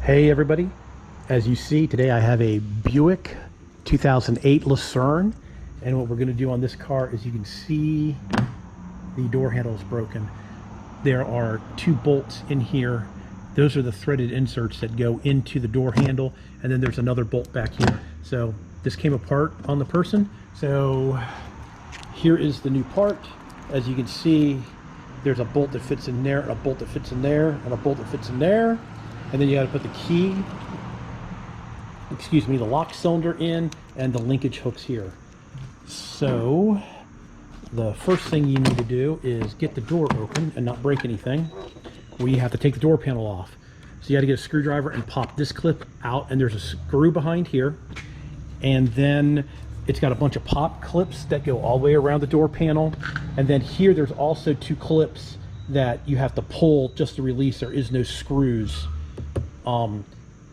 Hey everybody, as you see today I have a Buick 2008 Lucerne, and what we're going to do on this car is you can see the door handle is broken. There are two bolts in here. Those are the threaded inserts that go into the door handle, and then there's another bolt back here. So this came apart on the person. So here is the new part. As you can see, there's a bolt that fits in there, and a bolt that fits in there, and a bolt that fits in there. And then you got to put the key, the lock cylinder in, and the linkage hooks here. So the first thing you need to do is get the door open and not break anything. We have to take the door panel off. So you got to get a screwdriver and pop this clip out, and there's a screw behind here. And then it's got a bunch of pop clips that go all the way around the door panel. And then here there's also two clips that you have to pull just to release. There is no screws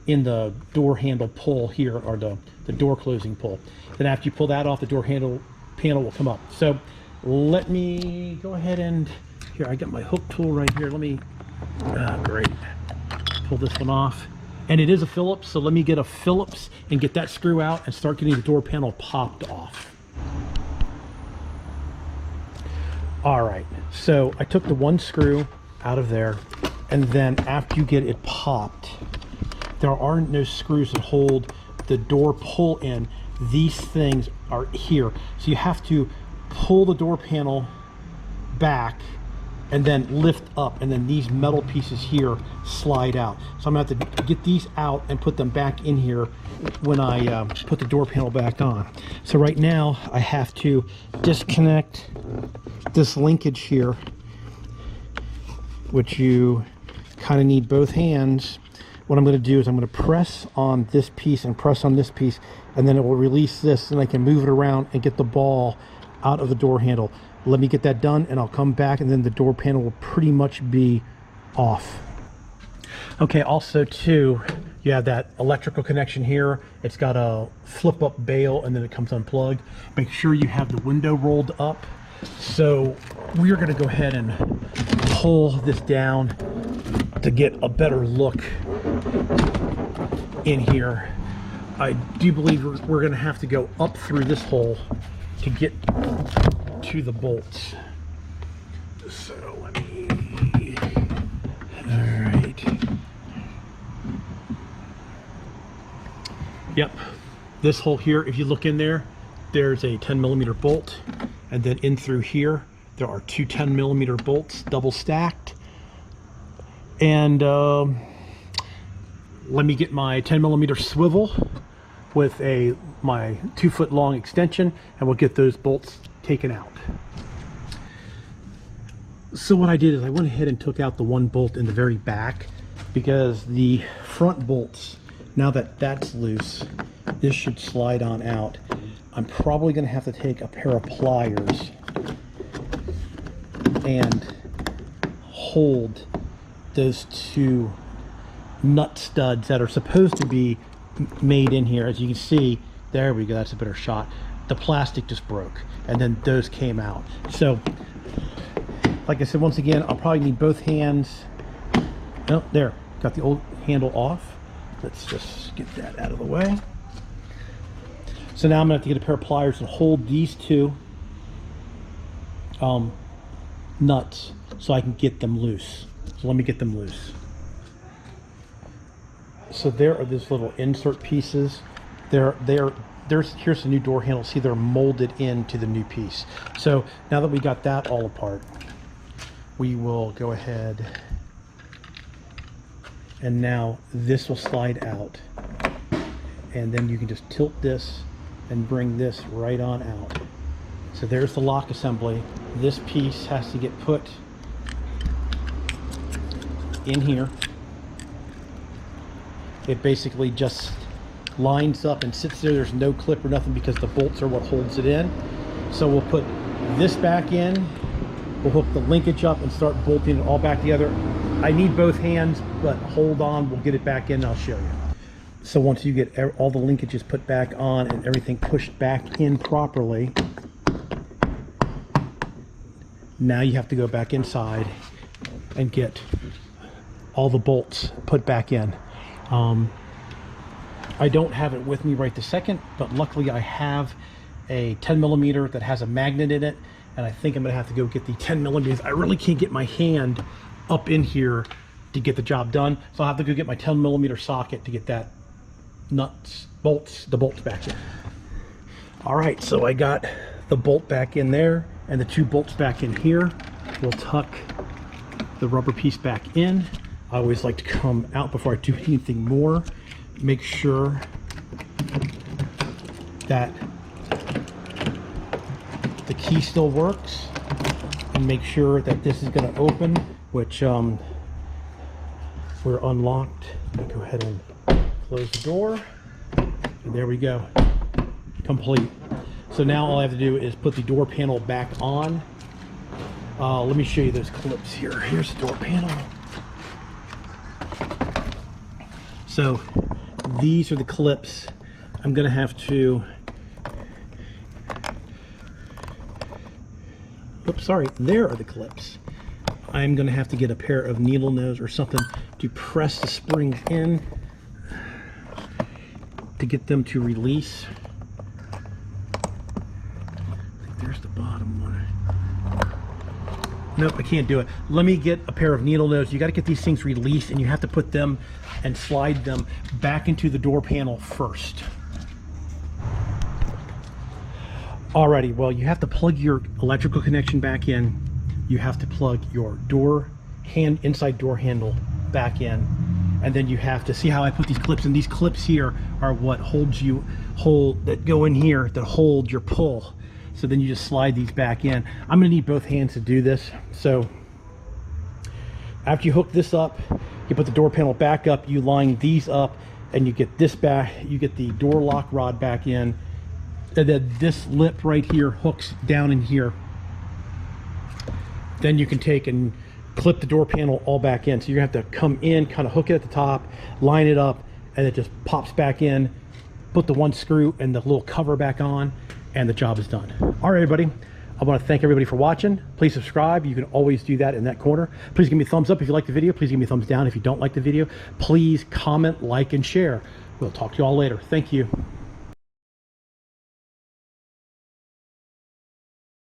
in the door handle pull here, or the door closing pull. Then after you pull that off, the door handle panel will come up. So let me go ahead and, here, I got my hook tool right here. Let me, great, pull this one off. And it is a Phillips, so let me get a Phillips and get that screw out and start getting the door panel popped off. All right, so I took the one screw out of there, and then after you get it popped, there are no screws that hold the door pull in. These things are here. So you have to pull the door panel back and then lift up, and then these metal pieces here slide out. So I'm gonna have to get these out and put them back in here when I put the door panel back on. So right now I have to disconnect this linkage here, which you kind of need both hands. What I'm going to do is I'm going to press on this piece and press on this piece, and then it will release this, and I can move it around and get the ball out of the door handle. Let me get that done, and I'll come back, and then the door panel will pretty much be off. Okay, also too, you have that electrical connection here. It's got a flip up bail, and then it comes unplugged. Make sure you have the window rolled up. So we're going to go ahead and pull this down to get a better look in here. I do believe we're going to have to go up through this hole to get to the bolts. So let me, all right. Yep, this hole here, if you look in there, there's a 10mm bolt, and then in through here there are two 10mm bolts double stacked. And let me get my 10mm swivel with my 2-foot long extension, and we'll get those bolts taken out. So what I did is I went ahead and took out the one bolt in the very back, because the front bolts, now that that's loose, this should slide on out. I'm probably going to have to take a pair of pliers and hold those two nut studs that are supposed to be made in here. As you can see, there we go, that's a better shot. The plastic just broke, and then those came out. So like I said, once again, I'll probably need both hands. Oh, there, got the old handle off. Let's just get that out of the way. So now I'm gonna have to get a pair of pliers and hold these two nuts so I can get them loose. So let me get them loose. So there are these little insert pieces. Here's the new door handle. See, they're molded into the new piece. So now that we got that all apart, we will go ahead, and now this will slide out, and then you can just tilt this and bring this right on out. So there's the lock assembly. This piece has to get put in here. It basically just lines up and sits there. There's no clip or nothing, because the bolts are what holds it in. So we'll put this back in, we'll hook the linkage up and start bolting it all back together. I need both hands, but hold on, we'll get it back in and I'll show you. So once you get all the linkages put back on and everything pushed back in properly, now you have to go back inside and get all the bolts put back in. I don't have it with me right this second, but luckily I have a 10 millimeter that has a magnet in it, and I think I'm gonna have to go get the 10 millimeters. I really can't get my hand up in here to get the job done, so I'll have to go get my 10 millimeter socket to get that the bolts back in. All right, so I got the bolt back in there and the 2 bolts back in here. We'll tuck the rubber piece back in. I always like to come out before I do anything more. Make sure that the key still works, and make sure that this is going to open, which we're unlocked. Go ahead and close the door, and there we go, complete. So now all I have to do is put the door panel back on. Let me show you those clips here. Here's the door panel. So these are the clips. I'm gonna have to, oops, sorry, there are the clips. I'm gonna have to get a pair of needle nose or something to press the springs in to get them to release. I think there's the bottom one. Nope, I can't do it. Let me get a pair of needle nose. You got to get these things released, and you have to put them and slide them back into the door panel first. Alrighty, well, you have to plug your electrical connection back in. You have to plug your inside door handle back in, and then you have to see how I put these clips in. These clips here are what that go in here that hold your pull. So then you just slide these back in. I'm gonna need both hands to do this. So after you hook this up, you put the door panel back up, you line these up, and you get this back, you get the door lock rod back in, and then this lip right here hooks down in here. Then you can take and clip the door panel all back in. So you're gonna have to come in, kind of hook it at the top, line it up, and it just pops back in, put the 1 screw and the little cover back on, and the job is done. All right, everybody. I want to thank everybody for watching. Please subscribe. You can always do that in that corner. Please give me a thumbs up if you like the video. Please give me a thumbs down if you don't like the video. Please comment, like, and share. We'll talk to you all later. Thank you.